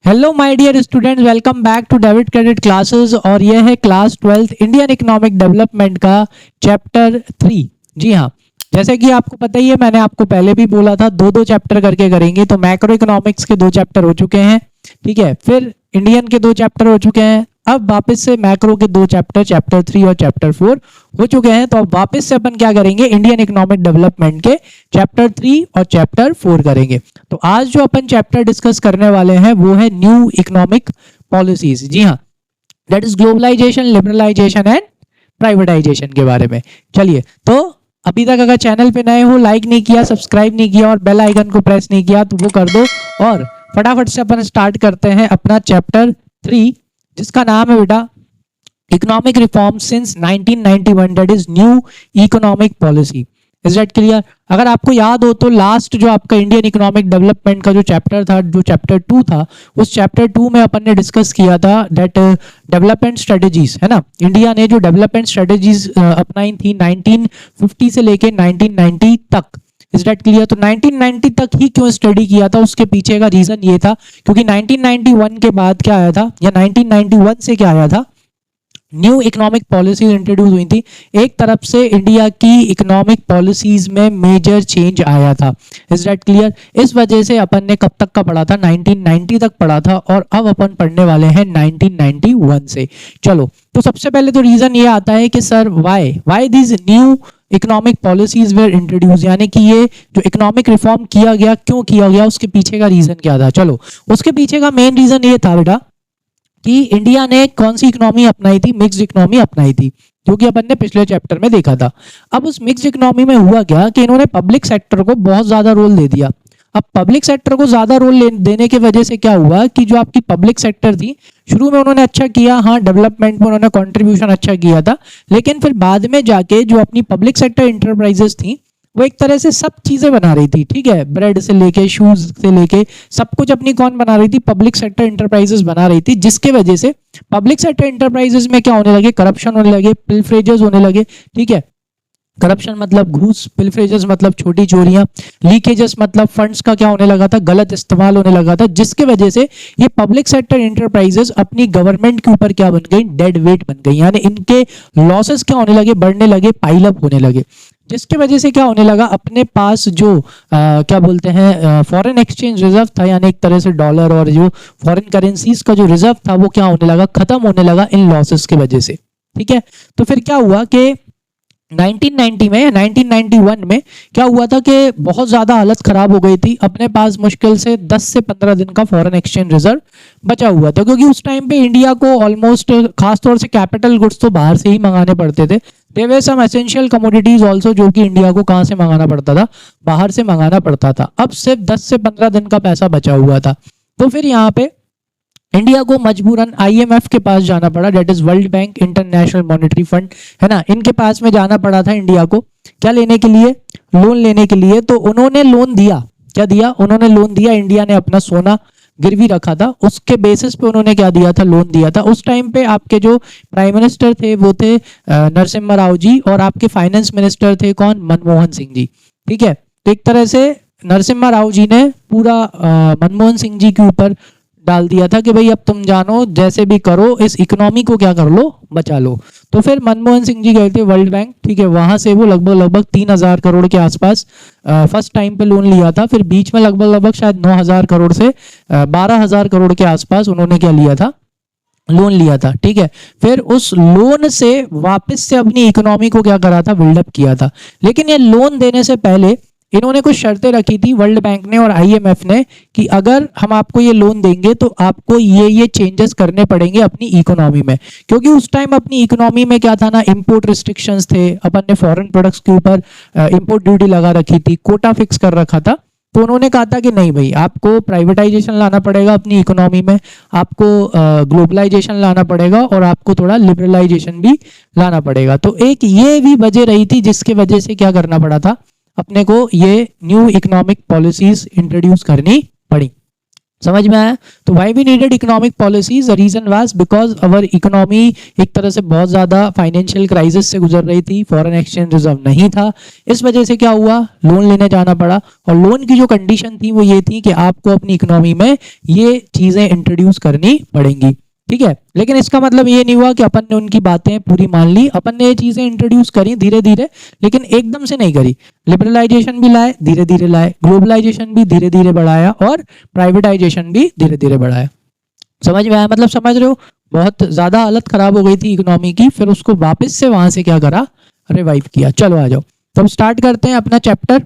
Hello my dear students, welcome back to debit credit classes. और यह है class 12 Indian economic development का chapter 3। जी हाँ, जैसे कि आपको पता ही है, मैंने आपको पहले भी बोला था दो दो चैप्टर करके करेंगे। तो मैक्रो इकोनॉमिक्स के दो चैप्टर हो चुके हैं, ठीक है। फिर इंडियन के दो चैप्टर हो चुके हैं। अब वापस से मैक्रो के दो चैप्टर, चैप्टर 3 और चैप्टर 4 हो चुके हैं। तो अब वापस से अपन क्या करेंगे, इंडियन इकोनॉमिक डेवलपमेंट के चैप्टर 3 और चैप्टर 4 करेंगे। तो आज जो अपन चैप्टर डिस्कस करने वाले हैं वो है न्यू इकोनॉमिक पॉलिसीज। जी हाँ, that is globalisation, liberalisation and privatisation के बारे में। चलिए, तो अभी तक अगर चैनल पे नए हो, लाइक नहीं किया, सब्सक्राइब नहीं किया और बेल आइकन को प्रेस नहीं किया तो वो कर दो। और फटाफट से अपन स्टार्ट करते हैं अपना चैप्टर 3, जिसका नाम है बेटा economic reform since 1991, that is new economic policy. Is that clear? अगर आपको याद हो तो लास्ट जो आपका इंडियन इकोनॉमिक डेवलपमेंट का जो चैप्टर था, जो चैप्टर 2 था, उस चैप्टर 2 में अपन ने डिस्कस किया था दैट डेवलपमेंट स्ट्रेटेजीज, है ना। इंडिया ने जो डेवलपमेंट स्ट्रेटेजीज अपनाई थी 1950 से लेके 1990 तक। Is that clear? तो 1990 तक ही क्यों स्टडी किया था, उसके पीछे का रीजन ये था क्योंकि 1991 के बाद क्या आया था, या 1991 से क्या आया था, न्यू इकोनॉमिक पॉलिसीज इंट्रोड्यूस हुई थी। एक तरफ से इंडिया की इकोनॉमिक पॉलिसीज में मेजर चेंज आया था। Is that clear? इस वजह से अपन ने कब तक का पढ़ा था, 1990 तक पढ़ा था, और अब अपन पढ़ने वाले हैं 1991 से। चलो, तो सबसे पहले तो रीजन ये आता है कि sir why this new economic policies were introduce, यानी कि ये जो इकोनॉमिक रिफॉर्म किया गया, क्यों किया गया, उसके पीछे का रीजन क्या था। चलो, उसके पीछे का मेन रीजन ये था बेटा कि इंडिया ने कौन सी इकोनॉमी अपनाई थी, मिक्स्ड इकोनॉमी अपनाई थी, जो कि अपन ने पिछले चैप्टर में देखा था। अब उस मिक्स्ड इकोनॉमी में हुआ क्या कि इन्होंने पब्लिक सेक्टर को बहुत ज्यादा रोल दे दिया। अब पब्लिक सेक्टर को ज्यादा रोल देने की वजह से क्या हुआ कि जो आपकी पब्लिक सेक्टर थी, शुरू में उन्होंने अच्छा किया, हाँ डेवलपमेंट में उन्होंने कंट्रीब्यूशन अच्छा किया था, लेकिन फिर बाद में जाके जो अपनी पब्लिक सेक्टर इंटरप्राइजेस थी वो एक तरह से सब चीजें बना रही थी, ठीक है, ब्रेड से लेके शूज से लेके सब कुछ अपनी कौन बना रही थी, पब्लिक सेक्टर इंटरप्राइजेस बना रही थी, जिसके वजह से पब्लिक सेक्टर इंटरप्राइजेस में क्या होने लगे, करप्शन होने लगे, पिल्फरेजेस होने लगे, ठीक है। करप्शन मतलब घूस, पिल्फरेजेस मतलब छोटी चोरियां, लीकेजेस मतलब फंड्स का क्या होने लगा था, गलत इस्तेमाल होने लगा था, जिसके वजह से ये पब्लिक सेक्टर इंटरप्राइजेस अपनी गवर्नमेंट के ऊपर क्या बन गई, डेड वेट बन गई, यानी इनके लॉसेस क्या होने लगे, बढ़ने लगे, पाइल अप होने लगे, जिसके वजह से क्या होने लगा, अपने पास जो क्या बोलते हैं फॉरेन एक्सचेंज रिजर्व था, यानी एक तरह से डॉलर और जो फॉरेन करेंसीज का जो रिजर्व था वो क्या होने लगा, खत्म होने लगा इन लॉसेस की वजह से, ठीक है। तो फिर क्या हुआ कि 1990 में, 1991 में क्या हुआ था कि बहुत ज्यादा हालत खराब हो गई थी, अपने पास मुश्किल से 10 से 15 दिन का फॉरेन एक्सचेंज रिजर्व बचा हुआ था, क्योंकि उस टाइम पे इंडिया को ऑलमोस्ट खासतौर से कैपिटल गुड्स तो बाहर से ही मंगाने पड़ते थे। There were some essential commodities also, जो कि इंडिया को कहां से मंगाना पड़ता था, बाहर से मंगाना पड़ता था। अब सिर्फ 10 से 15 दिन का पैसा बचा हुआ था, तो फिर यहाँ पे इंडिया को मजबूरन आईएमएफ के पास जाना पड़ा, that is World Bank, International Monetary Fund, है ना, इनके पास में जाना पड़ा था इंडिया को, क्या लेने के लिए, लोन लेने के लिए। तो उन्होंने लोन दिया, क्या दिया, उन्होंने लोन दिया, इंडिया ने अपना सोना गिरवी रखा था, उसके बेसिस पे उन्होंने क्या दिया था, लोन दिया था। उस टाइम पे आपके जो प्राइम मिनिस्टर थे वो थे नरसिम्हा राव जी, और आपके फाइनेंस मिनिस्टर थे कौन, मनमोहन सिंह जी, ठीक है। तो एक तरह से नरसिम्हा राव जी ने पूरा मनमोहन सिंह जी के ऊपर डाल दिया था कि भाई अब तुम जानो, जैसे भी करो, इस इकोनॉमी को क्या कर लो, बचा लो। तो फिर मनमोहन सिंह जी गए थे वर्ल्ड बैंक, ठीक है, वहां से वो लगभग 3,000 करोड़ के आसपास फर्स्ट टाइम पे लोन लिया था। फिर बीच में लगभग शायद 9,000 करोड़ से 12,000 करोड़ के आसपास उन्होंने क्या लिया था, लोन लिया था, ठीक है। फिर उस लोन से वापस से अपनी इकोनॉमी को क्या करा था, बिल्डअप किया था। लेकिन ये लोन देने से पहले इन्होंने कुछ शर्तें रखी थी, वर्ल्ड बैंक ने और आईएमएफ ने, कि अगर हम आपको ये लोन देंगे तो आपको ये चेंजेस करने पड़ेंगे अपनी इकोनॉमी में, क्योंकि उस टाइम अपनी इकोनॉमी में क्या था ना, इंपोर्ट रिस्ट्रिक्शंस थे, अपन ने फॉरेन प्रोडक्ट्स के ऊपर इंपोर्ट ड्यूटी लगा रखी थी, कोटा फिक्स कर रखा था। तो उन्होंने कहा था कि नहीं भाई, आपको प्राइवेटाइजेशन लाना पड़ेगा अपनी इकोनॉमी में, आपको ग्लोबलाइजेशन लाना पड़ेगा, और आपको थोड़ा लिबरलाइजेशन भी लाना पड़ेगा। तो एक ये भी वजह रही थी जिसके वजह से क्या करना पड़ा था, अपने को ये न्यू इकोनॉमिक पॉलिसीज इंट्रोड्यूस करनी पड़ी। समझ में आया? तो why we needed economic policies, the reason was because our economy एक तरह से बहुत ज्यादा फाइनेंशियल क्राइसिस से गुजर रही थी, फॉरेन एक्सचेंज रिजर्व नहीं था, इस वजह से क्या हुआ, लोन लेने जाना पड़ा। और लोन की जो कंडीशन थी वो ये थी कि आपको अपनी इकोनॉमी में ये चीजें इंट्रोड्यूस करनी पड़ेंगी, ठीक है। लेकिन इसका मतलब ये नहीं हुआ कि अपन ने उनकी बातें पूरी मान ली, अपन ने ये चीजें इंट्रोड्यूस करी धीरे धीरे, लेकिन एकदम से नहीं करी। लिबरलाइजेशन भी लाए, धीरे धीरे लाए, ग्लोबलाइजेशन भी धीरे धीरे बढ़ाया, और प्राइवेटाइजेशन भी धीरे धीरे बढ़ाया। समझ में आया? मतलब समझ रहे हो, बहुत ज्यादा हालत खराब हो गई थी इकोनॉमी की, फिर उसको वापस से वहां से क्या करा, रिवाइव किया। चलो आ जाओ, तो हम स्टार्ट करते हैं अपना चैप्टर।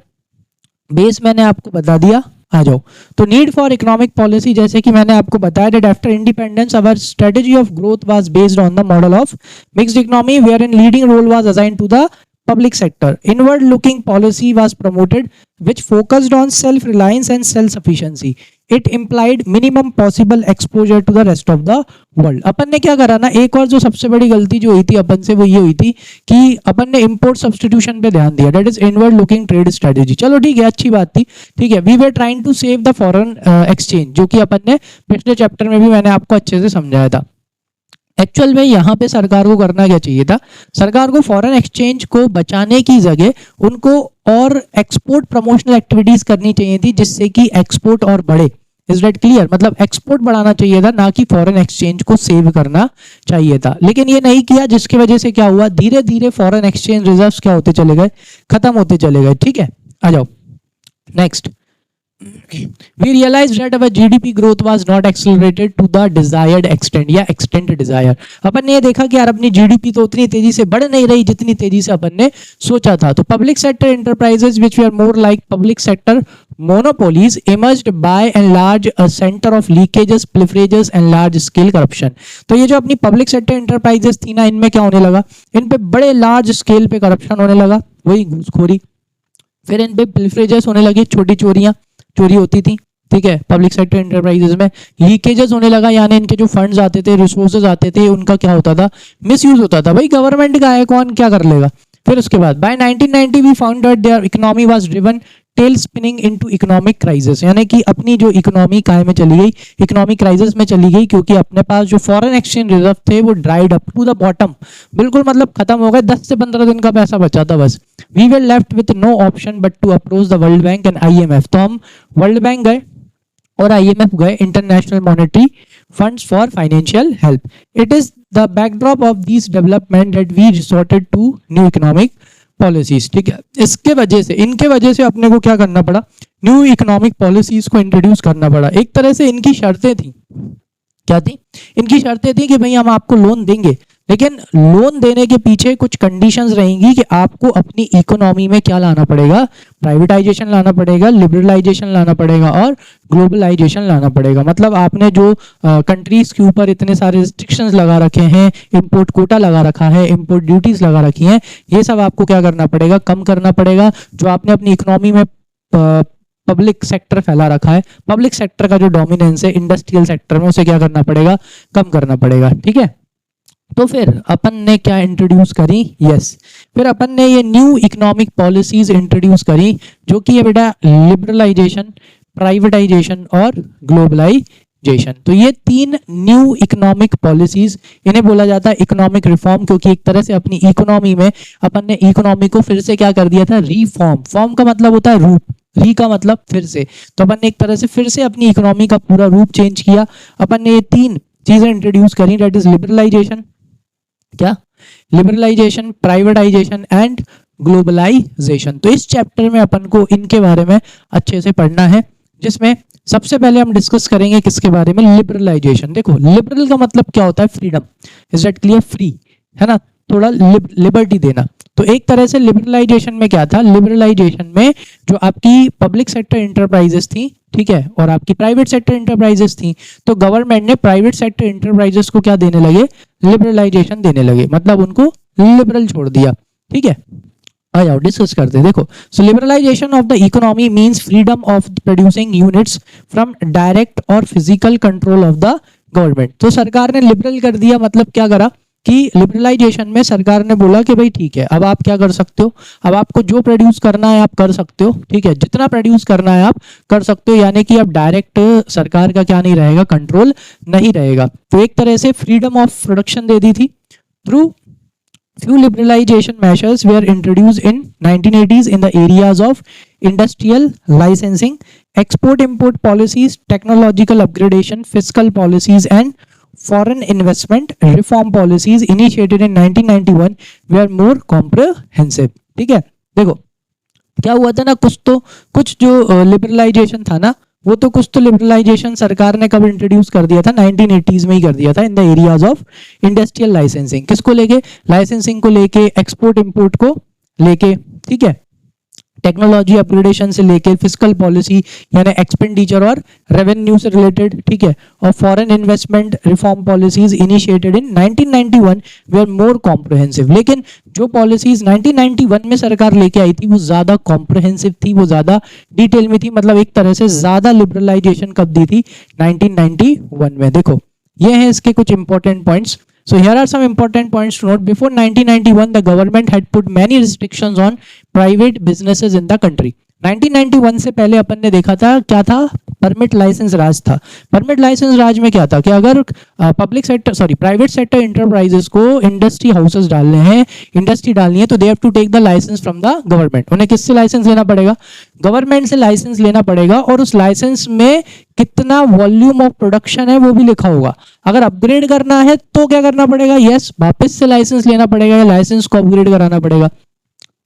बेस मैंने आपको बता दिया, आ जाओ। तो नीड फॉर इकोनॉमिक पॉलिसी, जैसे कि मैंने आपको बताया that after independence our strategy of growth was based on the model of mixed economy wherein leading role was assigned to the public sector. Inward looking policy was promoted which focused on self reliance and self sufficiency. It implied minimum possible exposure to the rest of the world. अपन ने क्या करा ना, एक और जो सबसे बड़ी गलती जो हुई थी अपन से वो ये हुई थी कि अपन ने इंपोर्ट सब्स्टिट्यूशन पे ध्यान दिया, that is inward looking trade strategy. चलो ठीक है, अच्छी बात थी, ठीक है। We were trying to save the foreign exchange, जो कि अपन ने पिछले चैप्टर में भी मैंने आपको अच्छे से समझाया था। एक्चुअल में यहाँ पे सरकार को करना क्या चाहिए था, सरकार को फॉरेन एक्सचेंज को बचाने की जगह उनको और एक्सपोर्ट प्रमोशनल एक्टिविटीज करनी चाहिए थी, जिससे कि एक्सपोर्ट और बढ़े। Is that clear? मतलब एक्सपोर्ट बढ़ाना चाहिए था, ना कि फॉरेन एक्सचेंज को सेव करना चाहिए था। लेकिन ये नहीं किया, जिसकी वजह से क्या हुआ, धीरे धीरे फॉरेन एक्सचेंज रिजर्व्स क्या होते चले गए, खत्म होते चले गए, ठीक है। आ जाओ next. We realized that our GDP growth was not accelerated to the desired extent या extent desired। अपन ने ये देखा कि यार अपनी GDP तो उतनी तेजी से बढ़ नहीं रही जितनी तेजी से अपन ने सोचा था। तो public sector enterprises which were more like public sector monopolies emerged by and large a center of leakages, pilferages and large scale corruption। तो ये जो अपनी पब्लिक सेक्टर एंटरप्राइजेज थी ना, इनमें क्या होने लगा, इन पे बड़े लार्ज स्केल पे करप्शन होने लगा, वही घूसखोरी। फिर इन पे पिल्फरेजेस होने लगी, छोटी चोरियां चोरी होती थी, ठीक है। पब्लिक सेक्टर एंटरप्राइजेस में लीकेजेस होने लगा, यानी इनके जो फंड्स आते थे, रिसोर्सेज आते थे, उनका क्या होता था, मिसयूज होता था। भाई गवर्नमेंट का है, कौन क्या कर लेगा। फिर उसके बाद by 1990 we found that there economy was driven tail spinning into economic crisis, यानी कि अपनी जो इकोनॉमी काय में चली गई, इकोनॉमिक क्राइसिस में चली गई, क्योंकि अपने पास जो फॉरेन एक्सचेंज रिजर्व थे वो dried up to the bottom, बिल्कुल मतलब खत्म हो गए, 10 से 15 दिन का पैसा बचा था बस। We were left with no option but to approach the World Bank and IMF। तो हम वर्ल्ड बैंक गए और IMF गए, International Monetary Funds for financial help. It is the backdrop of this development that we resorted to new economic policies, ठीक है। इसके वजह से, इनके वजह से अपने को क्या करना पड़ा, न्यू इकोनॉमिक पॉलिसीज को इंट्रोड्यूस करना पड़ा। एक तरह से इनकी शर्तें थी, क्या थी, इनकी शर्तें थी कि भाई हम आपको लोन देंगे, लेकिन लोन देने के पीछे कुछ कंडीशंस रहेंगी कि आपको अपनी इकोनॉमी में क्या लाना पड़ेगा, प्राइवेटाइजेशन लाना पड़ेगा, लिबरलाइजेशन लाना पड़ेगा और ग्लोबलाइजेशन लाना पड़ेगा। मतलब आपने जो कंट्रीज के ऊपर इतने सारे रिस्ट्रिक्शंस लगा रखे हैं, इंपोर्ट कोटा लगा रखा है, इंपोर्ट ड्यूटीज लगा रखी हैं, ये सब आपको क्या करना पड़ेगा, कम करना पड़ेगा। जो आपने अपनी इकोनॉमी में पब्लिक सेक्टर फैला रखा है, पब्लिक सेक्टर का जो डोमिनेंस है इंडस्ट्रियल सेक्टर में, उसे क्या करना पड़ेगा, कम करना पड़ेगा, ठीक है। तो फिर अपन ने क्या इंट्रोड्यूस करी, यस, फिर अपन ने ये न्यू इकोनॉमिक पॉलिसीज इंट्रोड्यूस करी, जो कि ये बेटा लिबरलाइजेशन, प्राइवेटाइजेशन और ग्लोबलाइजेशन। तो ये 3 न्यू इकोनॉमिक पॉलिसीज, इन्हें बोला जाता है इकोनॉमिक रिफॉर्म, क्योंकि एक तरह से अपनी इकोनॉमी में अपन ने इकोनॉमी को फिर से क्या कर दिया था, रिफॉर्म। फॉर्म का मतलब होता है रूप, री का मतलब फिर से, तो अपन ने एक तरह से फिर से अपनी इकोनॉमी का पूरा रूप चेंज किया। अपन ने ये 3 चीजें इंट्रोड्यूस करी, दैट इज लिबरलाइजेशन, क्या, लिबरलाइजेशन, प्राइवेटाइजेशन एंड ग्लोबलाइजेशन। तो इस चैप्टर में अपन को इनके बारे में अच्छे से पढ़ना है, जिसमें सबसे पहले हम डिस्कस करेंगे किसके बारे में, लिबरलाइजेशन। देखो लिबरल का मतलब क्या होता है, freedom, is that clear, free है ना, थोड़ा लिबर्टी देना। तो एक तरह से लिबरलाइजेशन में क्या था, लिबरलाइजेशन में जो आपकी पब्लिक सेक्टर इंटरप्राइजेस थी, ठीक है, और आपकी प्राइवेट सेक्टर इंटरप्राइजेस थी, तो गवर्नमेंट ने प्राइवेट सेक्टर इंटरप्राइजेस को क्या देने लगे, लिबरलाइजेशन देने लगे, मतलब उनको लिबरल छोड़ दिया, ठीक है। आ जाओ डिस्कस करते हैं। देखो, so liberalisation of the economy means freedom of producing units from direct और physical control of the government. तो सरकार ने लिबरल कर दिया, मतलब क्या करा कि लिबरलाइजेशन में सरकार ने बोला कि भाई ठीक है, अब आप क्या कर सकते हो, अब आपको जो प्रोड्यूस करना है आप कर सकते हो, ठीक है, जितना प्रोड्यूस करना है आप कर सकते हो, यानी कि अब डायरेक्ट सरकार का क्या नहीं रहेगा, कंट्रोल नहीं रहेगा। तो एक तरह से फ्रीडम ऑफ प्रोडक्शन दे दी थी। Through few liberalization measures were introduced in 1980s in the areas of industrial licensing, export import policies, technological upgradation, fiscal policies and foreign investment reform policies initiated in 1991 were more comprehensive। ठीक है, देखो क्या हुआ था ना, कुछ जो liberalisation था ना, वो तो कुछ तो लिबरलाइजेशन सरकार ने कब इंट्रोड्यूस कर दिया था, 1980s में ही कर दिया था, in the areas of industrial licensing. किसको लेके, लाइसेंसिंग को लेके, एक्सपोर्ट इंपोर्ट को लेके, ठीक है, टेक्नोलॉजी अपग्रेडेशन से लेके, फिस्कल पॉलिसी यानी एक्सपेंडिचर और रेवेन्यू से रिलेटेड, ठीक है, और foreign investment reform policies initiated in 1991 were more comprehensive. लेकिन जो पॉलिसीज 1991 में सरकार लेके आई थी वो ज्यादा कॉम्प्रिहेंसिव थी, वो ज्यादा डिटेल में थी, मतलब एक तरह से ज्यादा लिबरलाइजेशन कब दी थी, 1991 में। देखो ये हैं इसके कुछ important points. So here are some important points to note. Before 1991, the government had put many restrictions on private businesses in the country. 1991 से पहले अपन ने देखा था क्या था, परमिट लाइसेंस राज था। परमिट लाइसेंस राज में क्या था कि अगर प्राइवेट सेक्टर इंटरप्राइजेस को इंडस्ट्री हाउसेस डालने हैं, इंडस्ट्री डालनी है, तो they have to take the licence from the government. उन्हें किससे लाइसेंस लेना पड़ेगा, गवर्नमेंट से लाइसेंस लेना पड़ेगा, और उस लाइसेंस में कितना वॉल्यूम ऑफ प्रोडक्शन है वो भी लिखा होगा। अगर अपग्रेड करना है तो क्या करना पड़ेगा, यस वापस से लाइसेंस लेना पड़ेगा या लाइसेंस को अपग्रेड कराना पड़ेगा।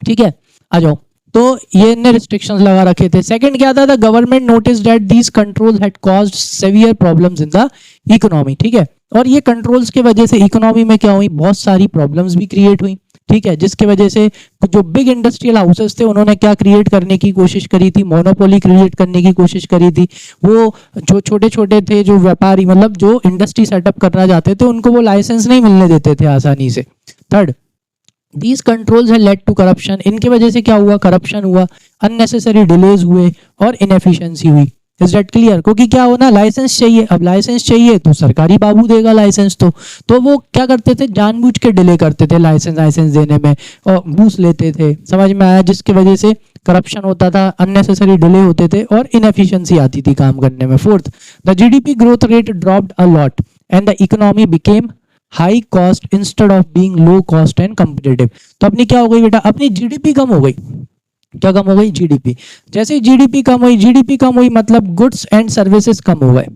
ठीक है, आ जाओ। तो ये इनने रिस्ट्रिक्शंस लगा रखे थे। सेकंड क्या था, the government notice that these controls had caused severe problems in the economy. ठीक है, और ये कंट्रोल्स की वजह से इकोनॉमी में क्या हुई, बहुत सारी प्रॉब्लम्स भी क्रिएट हुई। ठीक है, जिसकी वजह से जो बिग इंडस्ट्रियल हाउसेस थे उन्होंने क्या क्रिएट करने की कोशिश करी थी, मोनोपोली क्रिएट करने की कोशिश करी थी। वो जो छोटे छोटे थे, जो व्यापारी मतलब जो इंडस्ट्री सेटअप करना चाहते थे, उनको वो लाइसेंस नहीं मिलने देते थे आसानी से। Third, These controls have led to corruption। इनके वजह से क्या हुआ, करप्शन हुआ, अननेसेसरी डिलेज हुए और इनएफिशिएंसी हुई। Is that clear? क्योंकि क्या होना, लाइसेंस चाहिए, अब लाइसेंस चाहिए तो सरकारी बाबू देगा लाइसेंस, तो वो क्या करते थे, जानबूझ के डिले करते थे लाइसेंस देने में और घूस लेते थे। समझ में आया? जिसकी वजह से करप्शन होता था, अननेसेसरी डिले होते थे और इनएफिशिएंसी आती थी काम करने में। Fourth, the GDP growth rate dropped a lot and the economy became high cost instead of being low cost and competitive. तो अपनी क्या हो गई बेटा, अपनी जीडीपी कम हो गई। क्या कम हो गई, जीडीपी। जैसे जीडीपी कम हुई मतलब गुड्स एंड सर्विसेज कम हो गए।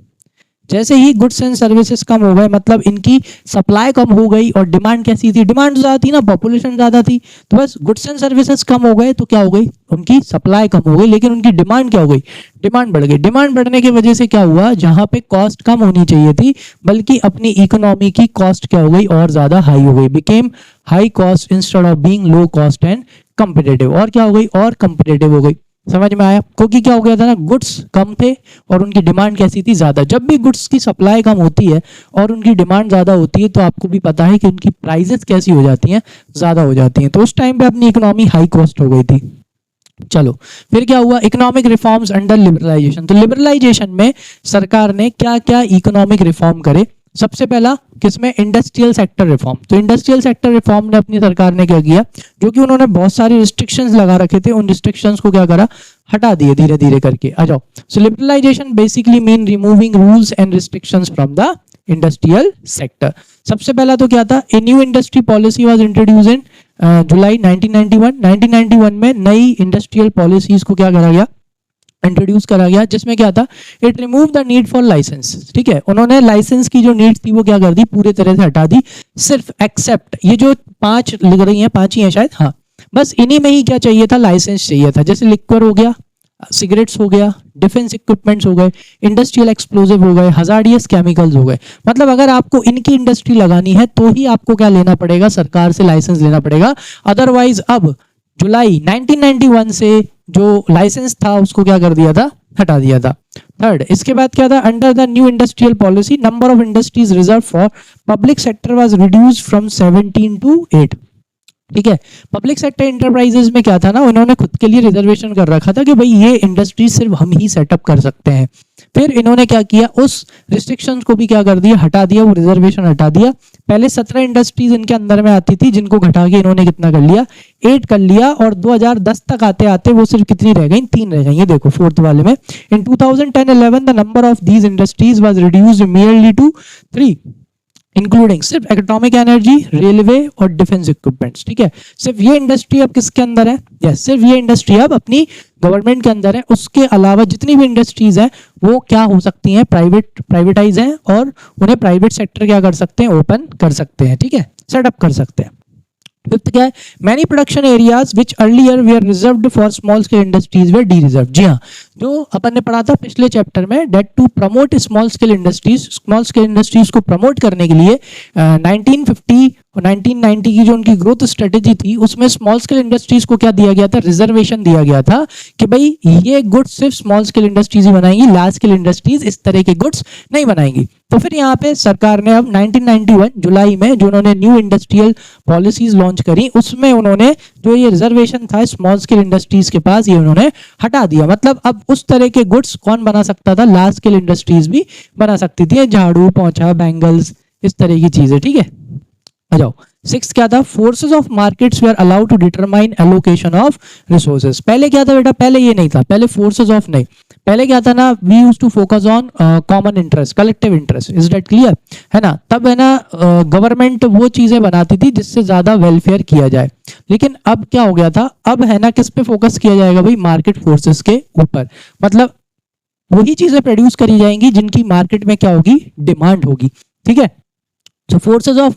जैसे ही गुड्स एंड सर्विसेज कम हो गए मतलब इनकी सप्लाई कम हो गई और डिमांड कैसी थी, डिमांड ज्यादा थी ना, पॉपुलेशन ज्यादा थी, तो बस गुड्स एंड सर्विसेज कम हो गए तो क्या हो गई, उनकी सप्लाई कम हो गई, लेकिन उनकी डिमांड क्या हो गई, डिमांड बढ़ गई। डिमांड बढ़ने की वजह से क्या हुआ, जहां पे कॉस्ट कम होनी चाहिए थी बल्कि अपनी इकोनॉमी की कॉस्ट क्या हो गई, और ज्यादा हाई हो गई, became high cost instead of being low cost and competitive. और क्या हो गई, और कंपिटिटिव हो गई। समझ में आया? क्योंकि क्या हो गया था ना, गुड्स कम थे और उनकी डिमांड कैसी थी, ज्यादा। जब भी गुड्स की सप्लाई कम होती है और उनकी डिमांड ज्यादा होती है तो आपको भी पता है कि उनकी प्राइसेस कैसी हो जाती हैं, ज्यादा हो जाती हैं। तो उस टाइम पे अपनी इकोनॉमी हाई कॉस्ट हो गई थी। चलो फिर क्या हुआ, इकोनॉमिक रिफॉर्म्स अंडर लिबरलाइजेशन। तो लिबरलाइजेशन में सरकार ने क्या क्या इकोनॉमिक रिफॉर्म करे। सबसे पहला किसमें, इंडस्ट्रियल सेक्टर रिफॉर्म। तो इंडस्ट्रियल सेक्टर रिफॉर्म ने अपनी सरकार ने क्या किया, जो कि उन्होंने बहुत सारे रिस्ट्रिक्शंस लगा रखे थे, उन रिस्ट्रिक्शंस को क्या करा, हटा दिए धीरे धीरे करके। आ जाओ। So liberalisation basically mean removing rules and restrictions from the industrial sector. सबसे पहला तो क्या था, a new industry policy was introduced in July 1991 में नई इंडस्ट्रियल पॉलिसीज को क्या करा गया, इंट्रोड्यूस करा गया, जिसमें क्या था, it remove the need for licence. ठीक है, उन्होंने लाइसेंस की जो नीड थी वो क्या कर दी, पूरे तरह से हटा दी। सिर्फ एक्सेप्ट ये जो 5 लिख रही हैं, 5 ही हैं शायद, हाँ, बस इन्हीं में ही क्या चाहिए था, लाइसेंस चाहिए था। जैसे लिक्वर हो गया, सिगरेट्स हो गया, डिफेंस इक्विपमेंट्स हो गए, इंडस्ट्रियल एक्सप्लोजिव हो गए, हजार्डियस केमिकल्स हो गए। मतलब अगर आपको इनकी इंडस्ट्री लगानी है तो ही आपको क्या लेना पड़ेगा, सरकार से लाइसेंस लेना पड़ेगा। अदरवाइज अब जुलाई 1991 से जो लाइसेंस था उसको क्या कर दिया था, हटा दिया था। थर्ड, इसके बाद क्या था, under the new industrial policy number of industries reserve for public sector was reduced from 17 to 8। ठीक है, पब्लिक सेक्टर इंटरप्राइजेज में क्या था ना, उन्होंने खुद के लिए रिजर्वेशन कर रखा था कि भाई ये इंडस्ट्री सिर्फ हम ही सेटअप कर सकते हैं। फिर इन्होंने क्या किया, उस रिस्ट्रिक्शंस को भी क्या कर दिया, हटा दिया, वो रिजर्वेशन हटा दिया। पहले 17 इंडस्ट्रीज इनके अंदर में आती थी, जिनको घटा के इन्होंने कितना कर लिया, 8 कर लिया, और 2010 तक आते आते वो सिर्फ कितनी रह गई, 3 रह गई। ये देखो फोर्थ वाले में, इन 2010-11 the number of these industries was reduced merely to 3, including सिर्फ एटॉमिक एनर्जी, रेलवे और डिफेंस इक्विपमेंट्स। ठीक है, सिर्फ ये इंडस्ट्री अब किसके अंदर है, यस, सिर्फ ये इंडस्ट्री अब अपनी गवर्नमेंट के अंदर है। उसके अलावा जितनी भी इंडस्ट्रीज है वो क्या हो सकती हैं, प्राइवेटाइज हैं, और उन्हें प्राइवेट सेक्टर क्या कर सकते हैं, ओपन कर सकते हैं। ठीक है, सेटअप कर सकते हैं। फिफ्थ क्या है, many production areas which earlier were reserved for small scale industries were de reserve. जी हाँ, जो अपन ने पढ़ा था पिछले चैप्टर में, that to promote small scale industries को प्रमोट करने के लिए 1950 और 1990 की जो उनकी ग्रोथ स्ट्रेटेजी थी, उसमें स्मॉल स्केल इंडस्ट्रीज को क्या दिया गया था, रिजर्वेशन दिया गया था कि भाई ये गुड्स सिर्फ स्मॉल स्केल इंडस्ट्रीज ही बनाएंगी, लार्ज स्केल इंडस्ट्रीज इस तरह के गुड्स नहीं बनाएंगी। तो फिर यहाँ पे सरकार ने अब 1991 जुलाई में जो उन्होंने न्यू इंडस्ट्रियल पॉलिसीज लॉन्च करी, उसमें उन्होंने जो ये रिजर्वेशन था स्मॉल स्केल इंडस्ट्रीज के पास, ये उन्होंने हटा दिया। मतलब अब उस तरह के गुड्स कौन बना सकता था, लार्ज स्केल इंडस्ट्रीज भी बना सकती थी, झाड़ू पोंछा, बैंगल्स, इस तरह की चीजें। ठीक है, आ जाओ। सिक्स क्या था, forces of markets they are allowed to determine allocation of resources. पहले क्या था बेटा, पहले ये नहीं था, पहले फोर्सेस ऑफ नहीं, पहले क्या था ना, we used to focus on common interest, collective interest, is that clear, है ना। तब है ना गवर्नमेंट वो चीजें बनाती थी जिससे ज्यादा वेलफेयर किया जाए। लेकिन अब क्या हो गया था, अब है ना किस पे फोकस किया जाएगा भाई, मार्केट फोर्सेस के ऊपर। मतलब वही चीजें प्रोड्यूस करी जाएंगी जिनकी मार्केट में क्या होगी, डिमांड होगी। ठीक है, so forces of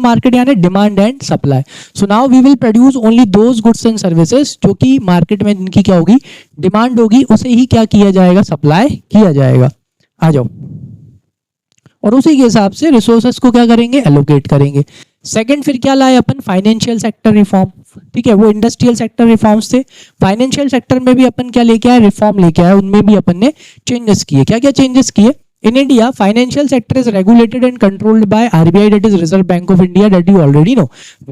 market यानी demand and supply. So now we will produce only those goods and services जो कि मार्केट में जिनकी क्या होगी, डिमांड होगी, उसे ही क्या किया जाएगा, सप्लाई किया जाएगा। आ जाओ, और उसी के हिसाब से रिसोर्सेज को क्या करेंगे, एलोकेट करेंगे। सेकंड फिर क्या लाए अपन, फाइनेंशियल सेक्टर रिफॉर्म। ठीक है, वो इंडस्ट्रियल सेक्टर रिफॉर्म्स थे, फाइनेंशियल सेक्टर में भी अपन क्या लेके आए, रिफॉर्म लेके आए, उनमें भी अपन ने चेंजेस किए। क्या क्या चेंजेस किए, in India financial sector is regulated and controlled by RBI, that is Reserve Bank of India, that you already know।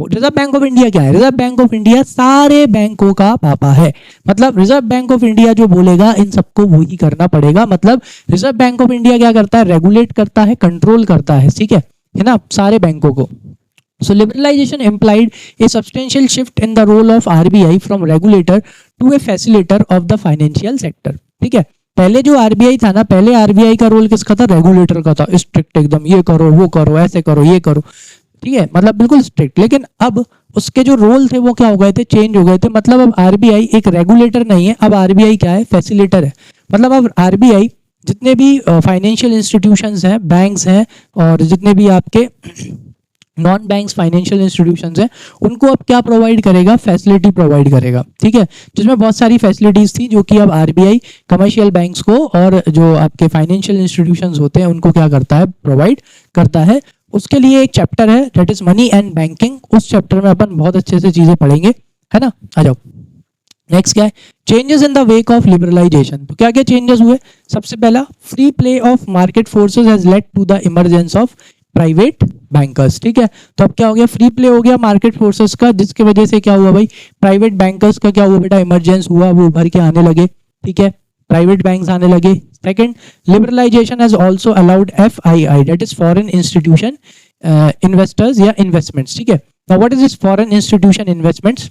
Reserve Bank of India क्या है, Reserve Bank of India सारे बैंकों का पापा है। मतलब Reserve Bank of India जो बोलेगा इन सबको वो ही करना पड़ेगा। मतलब Reserve Bank of India क्या करता है, रेगुलेट करता है, कंट्रोल करता है। ठीक है ना, सारे बैंकों को। So liberalization implied a substantial shift in the role of RBI from regulator to a facilitator of the financial sector। ठीक है, पहले जो आरबीआई था ना, पहले आरबीआई का रोल किसका था, रेगुलेटर का था, स्ट्रिक्ट एकदम, ये करो वो करो, ऐसे करो ये करो। ठीक है, मतलब बिल्कुल स्ट्रिक्ट। लेकिन अब उसके जो रोल थे वो क्या हो गए थे, चेंज हो गए थे। मतलब अब आरबीआई एक रेगुलेटर नहीं है, अब आरबीआई क्या है, फैसिलिटेटर है। मतलब अब आरबीआई जितने भी फाइनेंशियल इंस्टीट्यूशंस हैं, बैंक्स हैं, और जितने भी आपके नॉन बैंक्स फाइनेंशियल इंस्टीट्यूशंस हैं, उनको अब क्या प्रोवाइड करेगा, फैसिलिटी प्रोवाइड करेगा। ठीक है, जिसमें बहुत सारी फैसिलिटीज थी जो कि अब आरबीआई कमर्शियल बैंक्स को और जो आपके फाइनेंशियल इंस्टीट्यूशंस होते हैं उनको क्या करता है, प्रोवाइड करता है। उसके लिए एक चैप्टर है that is money and banking, उस चैप्टर में अपन बहुत अच्छे से चीजें पढ़ेंगे, है ना। आ जाओ, नेक्स्ट क्या है, changes in the wake of liberalisation. तो क्या क्या चेंजेस हुए, सबसे पहला, free play of market forces has led to the emergence of private bankers. ठीक है, तो अब क्या हो गया, फ्री प्ले हो गया मार्केट फोर्सेस का, जिसकी वजह से क्या हुआ भाई, प्राइवेट बैंकर्स का क्या हुआ बेटा, इमरजेंस हुआ, वो उभर के आने लगे। ठीक है, प्राइवेट बैंक्स आने लगे। Second, liberalisation has also allowed FII, that is foreign institution investors या इन्वेस्टमेंट्स। ठीक है, now what is this foreign institution investments.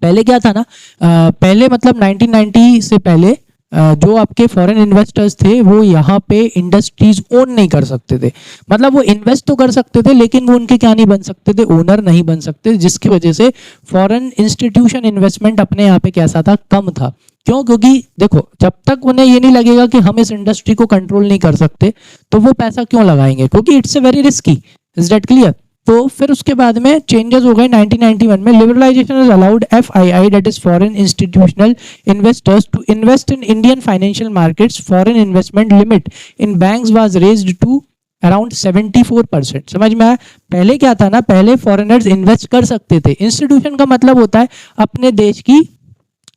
पहले क्या था ना, पहले मतलब 1990 से पहले जो आपके फॉरेन इन्वेस्टर्स थे वो यहाँ पे इंडस्ट्रीज ओन नहीं कर सकते थे। मतलब वो इन्वेस्ट तो कर सकते थे लेकिन वो उनके क्या नहीं बन सकते थे, ओनर नहीं बन सकते, जिसकी वजह से फॉरेन इंस्टीट्यूशन इन्वेस्टमेंट अपने यहाँ पे कैसा था, कम था। क्यों, क्योंकि देखो जब तक उन्हें ये नहीं लगेगा कि हम इस इंडस्ट्री को कंट्रोल नहीं कर सकते तो वो पैसा क्यों लगाएंगे, क्योंकि it's a very risky. Is that clear. तो फिर उसके बाद में चेंजेस हो गए 1991 में, liberalisation is allowed FII, that is foreign institutional investors, to invest in Indian financial markets. Foreign investment limit in banks was raised to around 74%। समझ में आया। पहले क्या था ना, पहले फॉरेनर्स इन्वेस्ट कर सकते थे। इंस्टीट्यूशन का मतलब होता है अपने देश की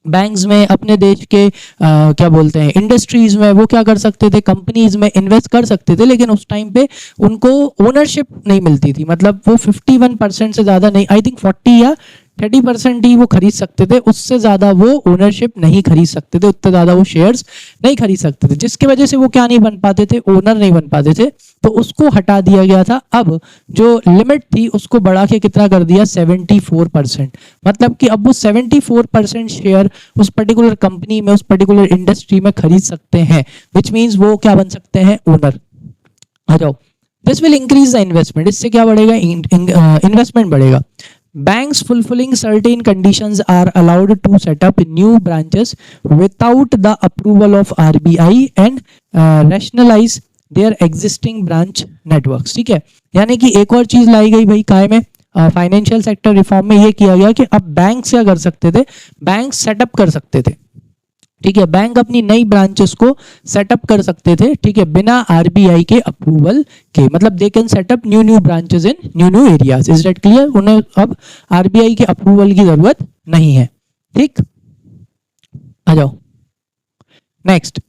बैंक्स में, अपने देश के क्या बोलते हैं, इंडस्ट्रीज में वो क्या कर सकते थे, कंपनीज में इन्वेस्ट कर सकते थे। लेकिन उस टाइम पे उनको ओनरशिप नहीं मिलती थी। मतलब वो 51% से ज़्यादा नहीं, आई थिंक 40 या 30% ही वो खरीद सकते थे, उससे ज्यादा वो ओनरशिप नहीं खरीद सकते थे, उतने ज्यादा वो शेयर्स नहीं खरीद सकते थे, जिसकी वजह से वो क्या नहीं बन पाते थे, ओनर नहीं बन पाते थे। तो उसको हटा दिया गया था। अब जो लिमिट थी उसको बढ़ा के कितना कर दिया, 74%। मतलब कि अब वो 74% शेयर उस पर्टिकुलर कंपनी में, उस पर्टिकुलर इंडस्ट्री में खरीद सकते हैं, विच मीन्स वो क्या बन सकते हैं, ओनर। आ जाओ। This will increase the investment, इससे क्या बढ़ेगा, इन्वेस्टमेंट बढ़ेगा। Banks fulfilling certain conditions are allowed to set up new branches without the approval of RBI and rationalize their existing branch networks। ठीक है, यानी कि एक और चीज लाई गई भाई काय में, फाइनेंशियल सेक्टर रिफॉर्म में ये किया गया कि अब बैंक क्या कर सकते थे, बैंक सेटअप कर सकते थे। ठीक है, बैंक अपनी नई ब्रांचेस को सेटअप कर सकते थे, ठीक है, बिना आरबीआई के अप्रूवल के। मतलब they can setup new branches in new areas. Is that clear? उन्हें अब आरबीआई के अप्रूवल की जरूरत नहीं है। ठीक, आ जाओ नेक्स्ट।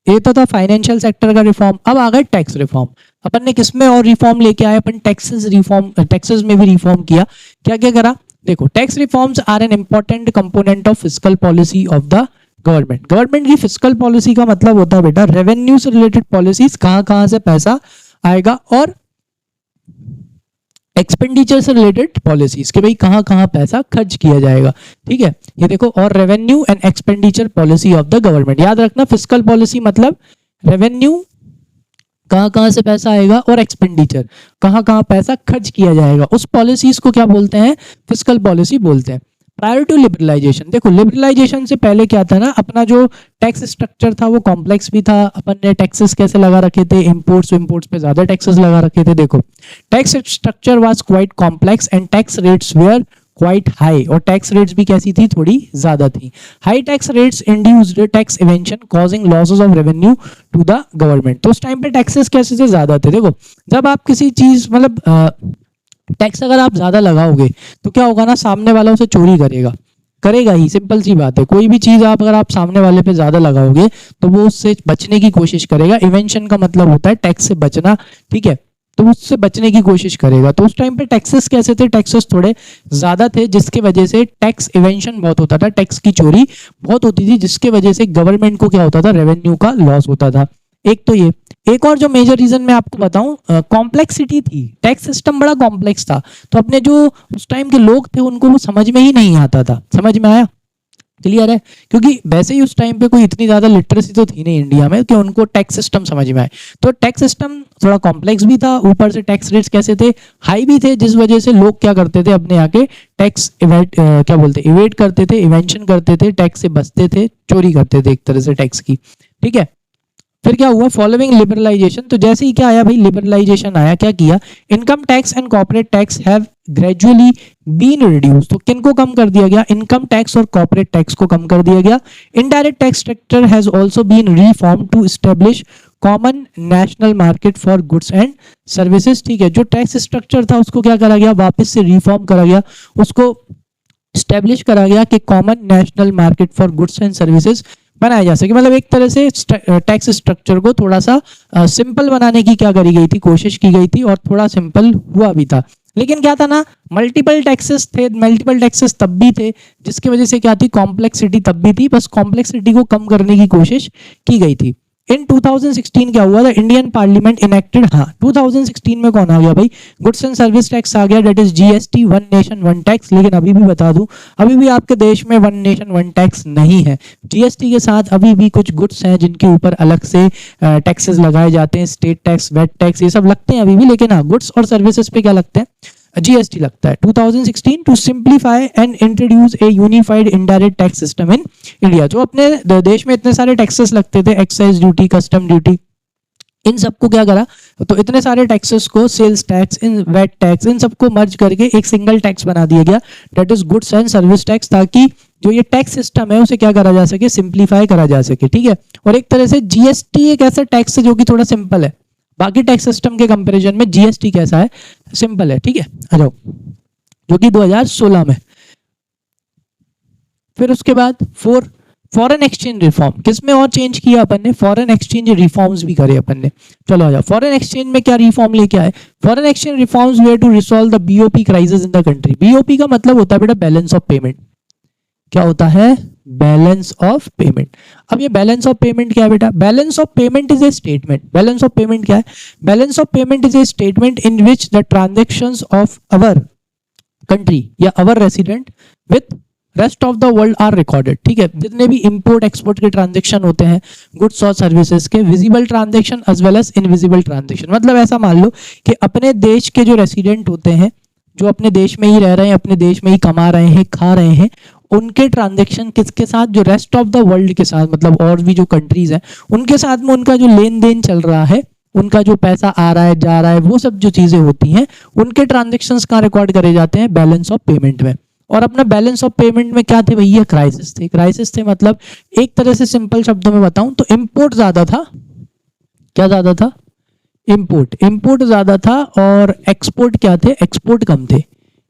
ये तो था फाइनेंशियल सेक्टर का रिफॉर्म। अब आ गए टैक्स रिफॉर्म। अपन ने किसमें और रिफॉर्म लेके आए, अपन टैक्सेस रिफॉर्म, टैक्सेस में भी रिफॉर्म किया। क्या क्या करा, देखो, tax reforms are an important component of fiscal policy of the government. Government की फिस्कल पॉलिसी का मतलब होता है बेटा रेवेन्यू से रिलेटेड पॉलिसीज, कहां कहां से पैसा आएगा, और एक्सपेंडिचर से रिलेटेड पॉलिसीज कि भाई कहां कहां पैसा खर्च किया जाएगा। ठीक है, ये देखो, और revenue and expenditure policy of the government. याद रखना, फिस्कल पॉलिसी मतलब रेवेन्यू कहां कहां से पैसा आएगा, और एक्सपेंडिचर कहां कहां पैसा खर्च किया जाएगा, उस पॉलिसीज को क्या बोलते हैं, फिस्कल पॉलिसी बोलते हैं। प्रायर टू लिबरलाइजेशन, देखो लिबरलाइजेशन से पहले क्या था ना, अपना जो टैक्स स्ट्रक्चर था वो कॉम्प्लेक्स भी था। अपन ने टैक्सेस कैसे लगा रखे थे, इंपोर्ट्स पे ज्यादा टैक्सेस लगा रखे थे। देखो, tax structure was quite complex and tax rates were quite high, और टैक्स रेट्स भी कैसी थी, थोड़ी ज्यादा थी। High tax rates induced tax evasion causing losses of revenue to the government. तो उस टाइम पे टैक्सेस कैसे थे, ज्यादा थे। देखो, जब आप किसी चीज मतलब टैक्स अगर आप ज्यादा लगाओगे तो क्या होगा ना, सामने वाला उसे चोरी करेगा ही, सिंपल सी बात है। कोई भी चीज अगर आप सामने वाले पे ज्यादा लगाओगे तो वो उससे बचने की कोशिश करेगा। इवेंशन का मतलब होता है टैक्स से बचना, ठीक है, तो उससे बचने की कोशिश करेगा। तो उस टाइम पे टैक्सेस कैसे थे, टैक्सेस थोड़े ज्यादा थे, जिसके वजह से टैक्स इवेंशन बहुत होता था, टैक्स की चोरी बहुत होती थी, जिसके वजह से गवर्नमेंट को क्या होता था, रेवेन्यू का लॉस होता था। एक तो ये, एक और जो मेजर रीजन मैं आपको बताऊं, कॉम्प्लेक्सिटी थी। टैक्स सिस्टम बड़ा कॉम्प्लेक्स था, तो अपने जो उस टाइम के लोग थे उनको वो समझ में ही नहीं आता था। समझ में आया? क्लियर है? क्योंकि वैसे ही उस टाइम पे कोई इतनी ज्यादा लिटरेसी तो थी नहीं इंडिया में कि उनको टैक्स सिस्टम समझ में आए। तो टैक्स सिस्टम थोड़ा कॉम्प्लेक्स भी था, ऊपर से टैक्स रेट्स कैसे थे, हाई भी थे, जिस वजह से लोग क्या करते थे, अपने आके टैक्स क्या बोलते, इवेट करते थे, इवेंशन करते थे, टैक्स से बचते थे, चोरी करते थे एक तरह से टैक्स की। ठीक है, फिर क्या हुआ, फॉलोइंग लिबरलाइजेशन। तो जैसे ही क्या आया भाई, लिबरलाइजेशन आया, क्या किया, income tax and corporate tax have gradually been reduce. तो किनको कम कर दिया गया, इनकम टैक्स और कॉर्पोरेट टैक्स को कम कर दिया गया। Indirect tax structure has also been reform to establish common national market for goods and services. ठीक है, जो टैक्स स्ट्रक्चर था उसको क्या करा गया, वापस से रिफॉर्म करा गया, उसको स्टैब्लिश करा गया कि common national market for goods and services बनाया जा सके। मतलब एक तरह से टैक्स स्ट्रक्चर को थोड़ा सा सिंपल बनाने की क्या करी गई थी, कोशिश की गई थी, और थोड़ा सिंपल हुआ भी था। लेकिन क्या था ना, मल्टीपल टैक्सेस थे, मल्टीपल टैक्सेस तब भी थे, जिसकी वजह से क्या थी, कॉम्प्लेक्सिटी तब भी थी, बस कॉम्प्लेक्सिटी को कम करने की कोशिश की गई थी। इन 2016 क्या हुआ था, इंडियन पार्लियामेंट इनेक्टेड, हाँ 2016 में कौन आ गया भाई, गुड्स एंड सर्विस टैक्स आ गया, that is GST, one nation one tax. लेकिन अभी भी बता दूं, अभी भी आपके देश में वन नेशन वन टैक्स नहीं है। जीएसटी के साथ अभी भी कुछ गुड्स हैं जिनके ऊपर अलग से टैक्सेस लगाए जाते हैं, स्टेट टैक्स, वेट टैक्स, ये सब लगते हैं अभी भी। लेकिन हाँ, गुड्स और सर्विसेज पे क्या लगते हैं, जीएसटी लगता है। 2016 to simplify and introduce a unified indirect tax system in India. जो अपने देश में इतने सारे टैक्सेस लगते थे, एक्साइज ड्यूटी, कस्टम ड्यूटी, इन सबको क्या करा, तो इतने सारे टैक्सेस को, सेल्स टैक्स, इन वेट टैक्स, इन सबको मर्ज करके एक सिंगल टैक्स बना दिया गया, that is goods and service tax, ताकि जो ये टैक्स सिस्टम है उसे क्या करा जा सके, सिंप्लीफाई करा जा सके। ठीक है, और एक तरह से जीएसटी एक ऐसा टैक्स है जो कि थोड़ा सिंपल है, बाकी टैक्स सिस्टम के कंपैरिजन में जीएसटी कैसा है, सिंपल है। ठीक है, आ जाओ, जो कि 2016 में। फिर उसके बाद 4 फॉरेन एक्सचेंज रिफॉर्म, किसमें और चेंज किया अपन ने, फॉरेन एक्सचेंज रिफॉर्म्स भी करे अपन ने। चलो आ जाओ, फॉरेन एक्सचेंज में क्या रिफॉर्म लेके आए, foreign exchange reforms were to resolve the BOP crisis in the country. BOP का मतलब होता है बेटा बैलेंस ऑफ पेमेंट। क्या होता है, बैलेंस ऑफ पेमेंट। अब ये बैलेंस ऑफ पेमेंट क्या है बेटा, balance of payment is a statement, balance of payment क्या है, balance of payment is a statement in which the transactions of our country या our resident with rest of the world are recorded. ठीक है, जितने भी import export के transaction होते हैं गुड्स और सर्विसेज के, visible transaction as well as invisible transaction. मतलब ऐसा मान लो कि अपने देश के जो रेसिडेंट होते हैं, जो अपने देश में ही रह रहे हैं, अपने देश में ही कमा रहे हैं, खा रहे हैं, उनके ट्रांजेक्शन किसके साथ, जो रेस्ट ऑफ द वर्ल्ड के साथ, मतलब और भी जो कंट्रीज हैं उनके साथ में उनका जो लेन देन चल रहा है, उनका जो पैसा आ रहा है जा रहा है, वो सब जो चीजें होती हैं उनके ट्रांजेक्शन्स कहाँ रिकॉर्ड करे जाते हैं, बैलेंस ऑफ पेमेंट में। और अपना बैलेंस ऑफ पेमेंट में क्या थे भैया, क्राइसिस थे। क्राइसिस थे मतलब एक तरह से सिंपल शब्दों में बताऊं तो इंपोर्ट ज्यादा था, क्या ज्यादा था, इंपोर्ट ज्यादा था, और एक्सपोर्ट क्या थे, एक्सपोर्ट कम थे।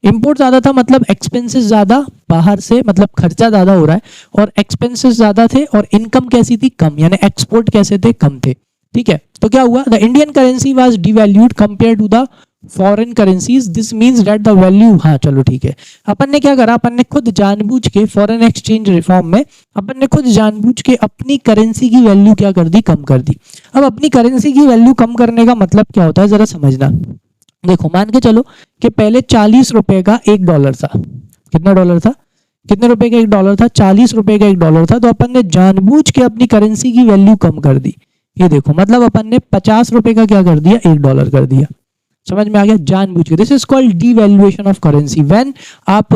इंपोर्ट ज्यादा था मतलब एक्सपेंसेस ज्यादा बाहर से, मतलब खर्चा ज्यादा हो रहा है, और एक्सपेंसेस ज्यादा थे, और इनकम कैसी थी, कम, यानी एक्सपोर्ट कैसे थे, कम थे। ठीक है, तो क्या हुआ, the Indian currency was devalued compare to the foreign currencies, this means that the value, हाँ चलो ठीक है, अपन ने क्या करा, अपन ने खुद जानबूझ के फॉरेन एक्सचेंज रिफॉर्म में अपन ने खुद जानबूझ के अपनी करेंसी की वैल्यू क्या कर दी, कम कर दी। अब अपनी करेंसी की वैल्यू कम करने का मतलब क्या होता है जरा समझना। देखो मान के चलो कि पहले 40 रुपए का $1 था, कितना डॉलर था, कितने रुपए का $1 था, 40 रुपए का $1 था, तो अपन ने जानबूझ के अपनी करेंसी की वैल्यू कम कर दी। ये देखो मतलब अपन ने 50 रुपए का क्या कर दिया, $1 कर दिया। समझ में आ गया, जानबूझ के, this is called devaluation of currency. When आप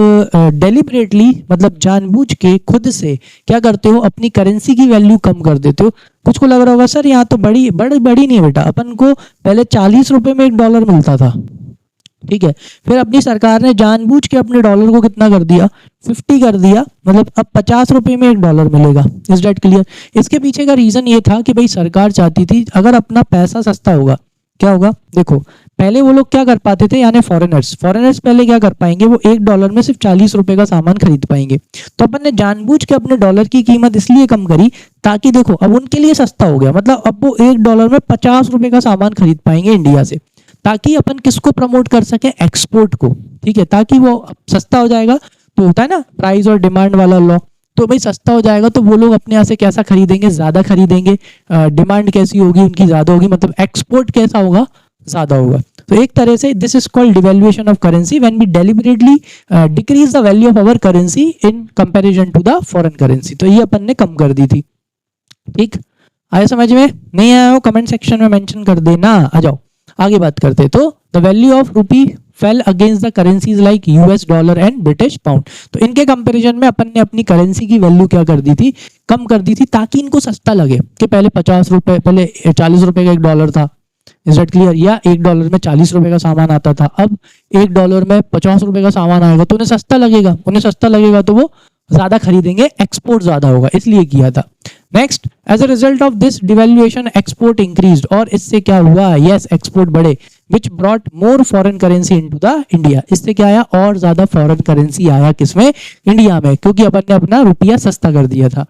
डेलिबरेटली मतलब जानबूझ के खुद से क्या करते हो, अपनी करेंसी की वैल्यू कम कर देते हो। कुछ को लग रहा होगा सर यहाँ तो बड़ी नहीं है बेटा, अपन को पहले 40 रुपए में $1 मिलता था, ठीक है, फिर अपनी सरकार ने जानबूझ के अपने डॉलर को कितना कर दिया, 50 कर दिया, मतलब अब 50 रुपए में $1 मिलेगा। Is that clear. इसके पीछे का रीजन ये था कि भाई सरकार चाहती थी अगर अपना पैसा सस्ता होगा, क्या होगा, देखो पहले वो लोग क्या कर पाते थे, यानी फॉरेनर्स पहले क्या कर पाएंगे, वो $1 में सिर्फ 40 रुपए का सामान खरीद पाएंगे। तो अपन ने जानबूझ के अपने डॉलर की कीमत इसलिए कम करी ताकि देखो अब उनके लिए सस्ता हो गया, मतलब अब वो $1 में 50 रुपए का सामान खरीद पाएंगे इंडिया से, ताकि अपन किसको प्रमोट कर सके, एक्सपोर्ट को। ठीक है, ताकि वो सस्ता हो जाएगा, तो होता है ना प्राइस और डिमांड वाला लॉ, तो भाई सस्ता हो जाएगा तो वो लोग अपने यहाँ से कैसा खरीदेंगे, ज्यादा खरीदेंगे, डिमांड कैसी होगी उनकी, ज्यादा होगी, मतलब एक्सपोर्ट कैसा होगा, ज्यादा होगा। तो एक तरह से this is called devaluation of currency when we deliberately decrease the value of our currency in comparison to the foreign currency. तो ये अपन ने कम कर दी थी। ठीक, आया समझ में, नहीं आया हो कमेंट सेक्शन में मेंशन कर देना। आ जाओ आगे बात करते। तो द वैल्यू ऑफ रूपी fail against the currencies like US dollar and British pound. तो इनके कंपैरिजन में अपन ने अपनी करेंसी की वैल्यू क्या कर दी थी, कम कर दी थी, ताकि इनको सस्ता लगे कि पहले 50 रुपए, पहले 40 रुपए का $1 था, इज दैट क्लियर, या $1 में 40 रुपए का सामान आता था, अब $1 में 50 रुपए का सामान आएगा तो उन्हें सस्ता लगेगा, तो वो ज्यादा खरीदेंगे, एक्सपोर्ट ज्यादा होगा, इसलिए किया था। Next, as a result of this devaluation export increased, और इससे क्या हुआ, यस एक्सपोर्ट बढ़े, which brought more foreign currency into the India. इससे क्या आया, और ज्यादा फॉरेन करेंसी आया किसमें, इंडिया में, क्योंकि अपन ने अपना रुपया सस्ता कर दिया था।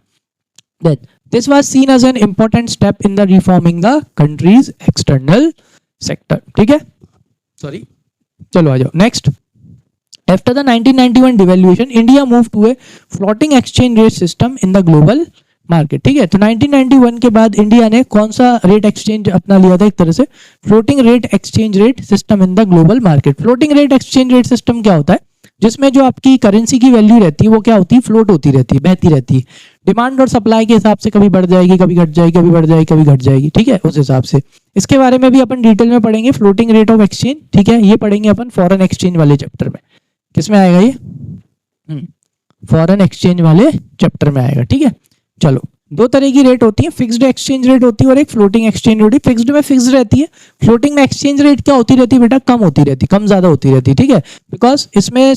Then, this was seen as an important step in the reforming the country's external sector. ठीक है, सॉरी, चलो आ जाओ next. After the 1991 devaluation, India moved to a floating exchange rate system in the global market. ठीक है, तो 1991 के बाद India ने कौन सा रेट एक्सचेंज अपना लिया था, एक तरह से floating rate exchange rate system in the global market. Floating rate exchange rate system क्या होता है, जिसमें जो आपकी करेंसी की वैल्यू रहती है वो क्या होती है, फ्लोट होती रहती है, बहती रहती है, डिमांड और सप्लाई के हिसाब से कभी बढ़ जाएगी, कभी घट जाएगी, कभी बढ़ जाएगी, कभी घट जाएगी। ठीक है, उस हिसाब से इसके बारे में भी अपन डिटेल में पढ़ेंगे, फ्लोटिंग रेट ऑफ एक्सचेंज। ठीक है, ये पढ़ेंगे अपन फॉरेन एक्सचेंज वाले चैप्टर में। किसमें आएगा ये, फॉरेन एक्सचेंज वाले चैप्टर में आएगा। ठीक है, चलो दो तरह की रेट होती है, फिक्स्ड एक्सचेंज रेट होती है और एक फ्लोटिंग एक्सचेंज रेट। फिक्स्ड में फिक्स्ड रहती है, फ्लोटिंग में एक्सचेंज रेट क्या होती रहती है बेटा, कम होती रहती, कम ज्यादा होती रहती है। ठीक है, बिकॉज इसमें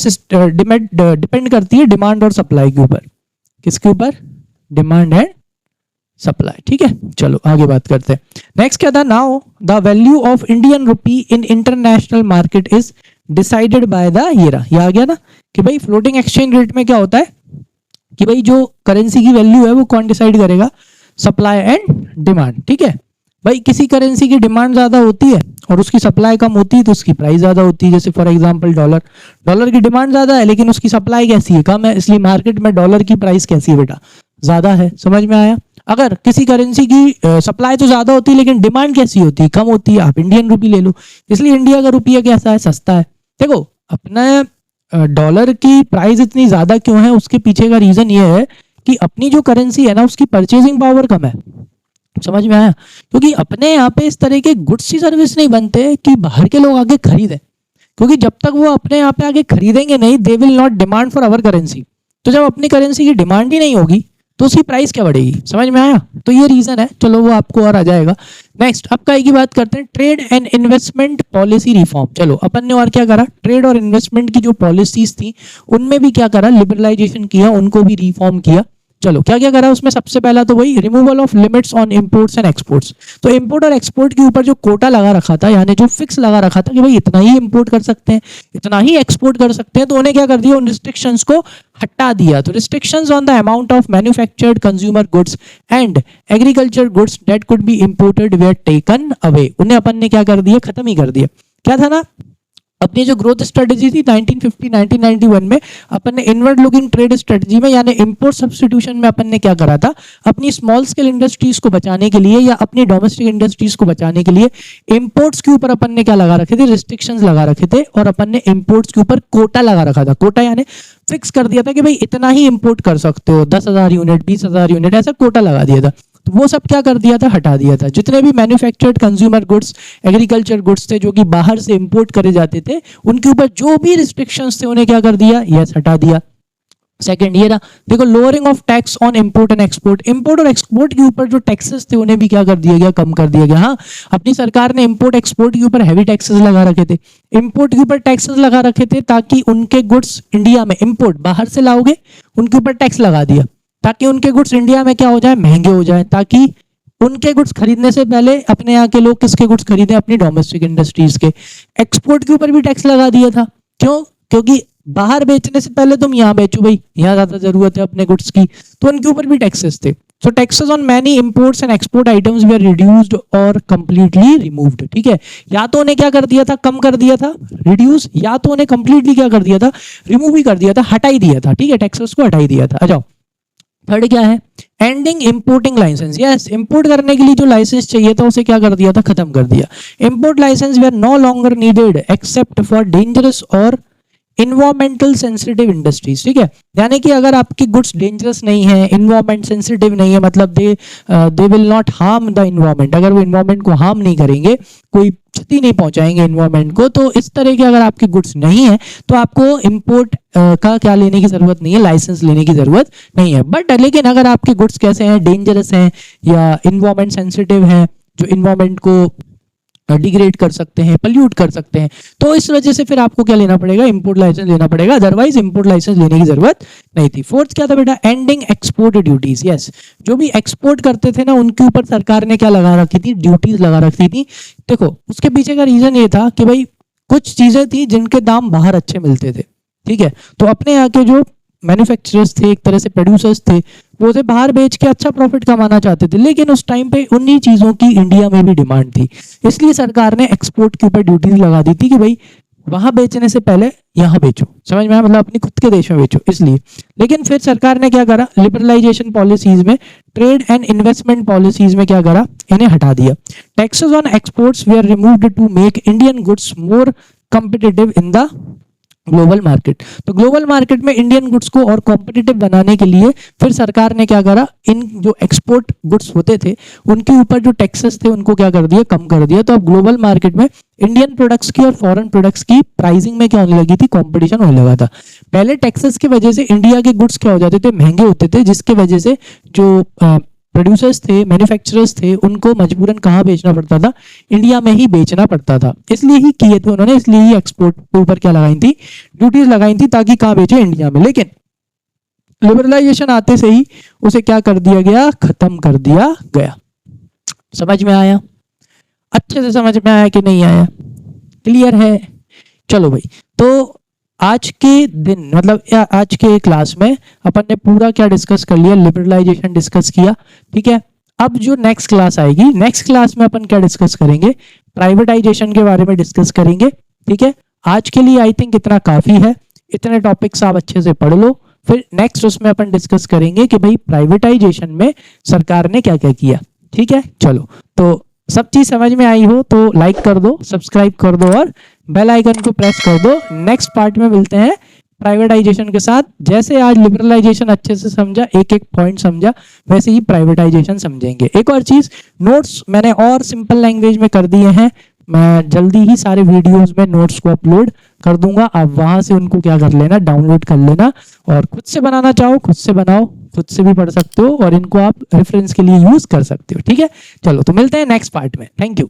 डिपेंड करती है डिमांड और सप्लाई के ऊपर। किसके ऊपर, डिमांड एंड सप्लाई। ठीक है, चलो आगे बात करते हैं। नेक्स्ट क्या था, now the value of Indian rupee in international market is decided by the, ये आ गया ना कि भाई फ्लोटिंग एक्सचेंज रेट में क्या होता है, कि भाई जो करेंसी की वैल्यू है वो कौन डिसाइड करेगा, सप्लाई एंड डिमांड। ठीक है भाई, किसी करेंसी की डिमांड ज्यादा होती है और उसकी सप्लाई कम होती है तो उसकी प्राइस ज्यादा होती है। जैसे फॉर एग्जांपल डॉलर, डॉलर की डिमांड ज्यादा है लेकिन उसकी सप्लाई कैसी है, कम है, इसलिए मार्केट में डॉलर की प्राइस कैसी है बेटा, ज्यादा है। समझ में आया। अगर किसी करेंसी की सप्लाई तो ज्यादा होती है लेकिन डिमांड कैसी होती है, कम होती है, आप इंडियन रुपी ले लो, इसलिए इंडिया का रुपया कैसा है, सस्ता है। देखो अपना डॉलर की प्राइस इतनी ज्यादा क्यों है, उसके पीछे का रीजन ये है कि अपनी जो करेंसी है ना उसकी परचेजिंग पावर कम है। समझ में आया। क्योंकि अपने यहाँ पे इस तरह के गुड्स की सर्विस नहीं बनते कि बाहर के लोग आगे खरीदें, क्योंकि जब तक वो अपने यहाँ पे आगे खरीदेंगे नहीं, they will not demand for our currency. तो जब अपनी करेंसी की डिमांड ही नहीं होगी तो उसकी प्राइस क्या बढ़ेगी। समझ में आया। तो ये रीजन है, चलो वो आपको और आ जाएगा। नेक्स्ट अब काय की बात करते हैं, trade and investment policy reform. चलो अपन ने और क्या करा, ट्रेड और इन्वेस्टमेंट की जो पॉलिसीज थी उनमें भी क्या करा, लिबरलाइजेशन किया, उनको भी रिफॉर्म किया। चलो क्या क्या करा उसमें, सबसे पहला तो वही removal of limits on imports and exports. तो इंपोर्ट और एक्सपोर्ट के ऊपर जो कोटा लगा रखा था, यानी जो फिक्स लगा रखा था कि भाई इतना ही इंपोर्ट कर सकते हैं, इतना ही एक्सपोर्ट कर सकते हैं, तो उन्हें क्या कर दिया, उन रिस्ट्रिक्शंस को हटा दिया। तो restrictions on the amount of manufactured consumer goods and agriculture goods that could be imported where taken away, उन्हें अपन ने क्या कर दिया, खत्म ही कर दिया। क्या था ना, अपनी जो ग्रोथ स्ट्रेटजी थी 1950-1991 में, अपन ने इनवर्ड लुकिंग ट्रेड स्ट्रेटजी में यानी इंपोर्ट सब्स्टिट्यूशन में अपन ने क्या करा था, अपनी स्मॉल स्केल इंडस्ट्रीज को बचाने के लिए या अपनी डोमेस्टिक इंडस्ट्रीज को बचाने के लिए इंपोर्ट्स के ऊपर अपन ने क्या लगा रखे थे, रिस्ट्रिक्शंस लगा रखे थे, और अपन ने इंपोर्ट्स के ऊपर कोटा लगा रखा था। कोटा यानी फिक्स कर दिया था कि भाई इतना ही इंपोर्ट कर सकते हो, 10,000 यूनिट, 20,000 यूनिट, ऐसा कोटा लगा दिया था। तो वो सब क्या कर दिया था, हटा दिया था। जितने भी manufactured consumer goods, agriculture goods थे जो कि बाहर से इंपोर्ट करे जाते थे, उनके ऊपर जो भी रिस्ट्रिक्शंस थे उन्हें क्या कर दिया, यस हटा दिया। सेकंड ये रहा, देखो lowering of tax on import and export. Import और एक्सपोर्ट के ऊपर जो टैक्सेस थे उन्हें भी क्या कर दिया गया, कम कर दिया गया। हाँ, अपनी सरकार ने इंपोर्ट एक्सपोर्ट के ऊपर हैवी टैक्सेस लगा रखे थे, इंपोर्ट के ऊपर टैक्सेस लगा रखे थे ताकि उनके गुड्स इंडिया में, इंपोर्ट बाहर से लाओगे उनके ऊपर टैक्स लगा दिया ताकि उनके गुड्स इंडिया में क्या हो जाए, महंगे हो जाए, ताकि उनके गुड्स खरीदने से पहले अपने यहाँ के लोग किसके गुड्स खरीदें, अपनी डोमेस्टिक इंडस्ट्रीज के। एक्सपोर्ट के ऊपर भी टैक्स लगा दिया था। क्यों, क्योंकि बाहर बेचने से पहले तुम यहाँ बेचो, भाई यहाँ ज्यादा जरूरत है अपने गुड्स की, तो उनके ऊपर भी टैक्सेस थे। So taxes on many imports and export items were reduced और कंप्लीटली रिमूव्ड। ठीक है, या तो उन्हें क्या कर दिया था, कम कर दिया था, रिड्यूस, या तो उन्हें कंप्लीटली क्या कर दिया था, रिमूव ही कर दिया था, हटा ही दिया था। ठीक है, टैक्सेस को हटा ही दिया था। आ जाओ, थर्ड क्या है, ending importing license. Yes, import करने के लिए जो लाइसेंस चाहिए था उसे क्या कर दिया था, खत्म कर दिया। इंपोर्ट लाइसेंस वे are no longer needed except for dangerous और इन्वायरमेंटल सेंसिटिव इंडस्ट्रीज। ठीक है, यानी कि अगर आपकी गुड्स डेंजरस नहीं है, इन्वायरमेंट सेंसिटिव नहीं है, मतलब they will not harm the environment, अगर वो इन्वायरमेंट को हार्म नहीं करेंगे, कोई क्षति नहीं पहुंचाएंगे इन्वायरमेंट को, तो इस तरह के अगर आपकी गुड्स नहीं है तो आपको इंपोर्ट का क्या लेने की जरूरत नहीं है, लाइसेंस लेने की जरूरत नहीं है। बट लेकिन अगर आपके गुड्स कैसे हैं, डेंजरस हैं या इन्वायरमेंट सेंसिटिव हैं, जो इन्वायरमेंट को डिग्रेड कर सकते हैं, पल्यूट कर सकते हैं, तो इस वजह से फिर आपको क्या लेना पड़ेगा, इंपोर्ट लाइसेंस लेना पड़ेगा, अदरवाइज इंपोर्ट लाइसेंस लेने की जरूरत नहीं थी। फोर्थ क्या था बेटा, एंडिंग एक्सपोर्ट ड्यूटीज। यस, जो भी एक्सपोर्ट करते थे ना उनके ऊपर सरकार ने क्या लगा रखी थी, ड्यूटीज लगा रखी थी। देखो उसके पीछे का रीजन ये था कि भाई कुछ चीजें थी जिनके दाम बाहर अच्छे मिलते थे। ठीक है, तो अपने यहाँ के जो मैन्युफैक्चरर्स थे, एक तरह से प्रोड्यूसर्स थे, वो उसे बाहर बेच के अच्छा प्रॉफिट कमाना चाहते थे, लेकिन उस टाइम पे उन्हीं चीजों की इंडिया में भी डिमांड थी, इसलिए सरकार ने एक्सपोर्ट के ऊपर ड्यूटीज लगा दी थी कि भाई वहां बेचने से पहले यहाँ बेचो। समझ में आया, मतलब अपनी खुद के देश में बेचो, इसलिए। लेकिन फिर सरकार ने क्या करा, लिबरलाइजेशन पॉलिसीज में, ट्रेड एंड इन्वेस्टमेंट पॉलिसीज में क्या करा, इन्हें हटा दिया। Taxes on exports were removed to make Indian goods more competitive in the global market. तो ग्लोबल मार्केट में इंडियन गुड्स को और कॉम्पिटिटिव बनाने के लिए फिर सरकार ने क्या करा, इन जो एक्सपोर्ट गुड्स होते थे उनके ऊपर जो टैक्सेस थे उनको क्या कर दिया, कम कर दिया। तो अब ग्लोबल मार्केट में इंडियन प्रोडक्ट्स की और फॉरेन प्रोडक्ट्स की प्राइसिंग में क्या होने लगी थी, कंपटीशन होने लगा था। पहले टैक्सेस की वजह से इंडिया के गुड्स क्या हो जाते थे, महंगे होते थे, जिसके वजह से जो प्रोड्यूसर्स थे, मैन्युफैक्चरर्स थे, उनको मजबूरन कहाँ बेचना पड़ता था, इंडिया में ही बेचना पड़ता था। इसलिए ही किए थे उन्होंने, इसलिए ही एक्सपोर्ट के ऊपर क्या लगाई थी, ड्यूटीज लगाई थी, ताकि कहाँ बेचे, इंडिया में। लेकिन लिबरलाइजेशन आते से ही उसे क्या कर दिया गया, खत्म कर दिया गया। समझ में आया, अच्छे से समझ में आया कि नहीं आया, क्लियर है। चलो भाई, तो आज के दिन मतलब आज के क्लास में अपन ने पूरा क्या डिस्कस कर लिया, लिबरलाइजेशन डिस्कस किया, ठीक है। अब जो नेक्स्ट क्लास आएगी, नेक्स्ट क्लास में अपन क्या डिस्कस करेंगे, प्राइवेटाइजेशन के बारे में डिस्कस करेंगे, ठीक है। आज के लिए आई थिंक इतना काफी है, इतने टॉपिक्स आप अच्छे से पढ़ लो, फिर नेक्स्ट उसमें अपन डिस्कस करेंगे कि भाई प्राइवेटाइजेशन में सरकार ने क्या क्या किया, ठीक है। चलो, तो सब चीज समझ में आई हो तो लाइक कर दो, सब्सक्राइब कर दो और बेल आइकन को प्रेस कर दो। नेक्स्ट पार्ट में मिलते हैं प्राइवेटाइजेशन के साथ। जैसे आज लिबरलाइजेशन अच्छे से समझा, एक एक पॉइंट समझा, वैसे ही प्राइवेटाइजेशन समझेंगे। एक और चीज, नोट्स मैंने और सिंपल लैंग्वेज में कर दिए हैं, मैं जल्दी ही सारे वीडियोस में नोट्स को अपलोड कर दूंगा, आप वहां से उनको क्या कर लेना, डाउनलोड कर लेना, और खुद से बनाना चाहो खुद से बनाओ, खुद से भी पढ़ सकते हो और इनको आप रेफरेंस के लिए यूज कर सकते हो, ठीक है। चलो, तो मिलते हैं नेक्स्ट पार्ट में, थैंक यू।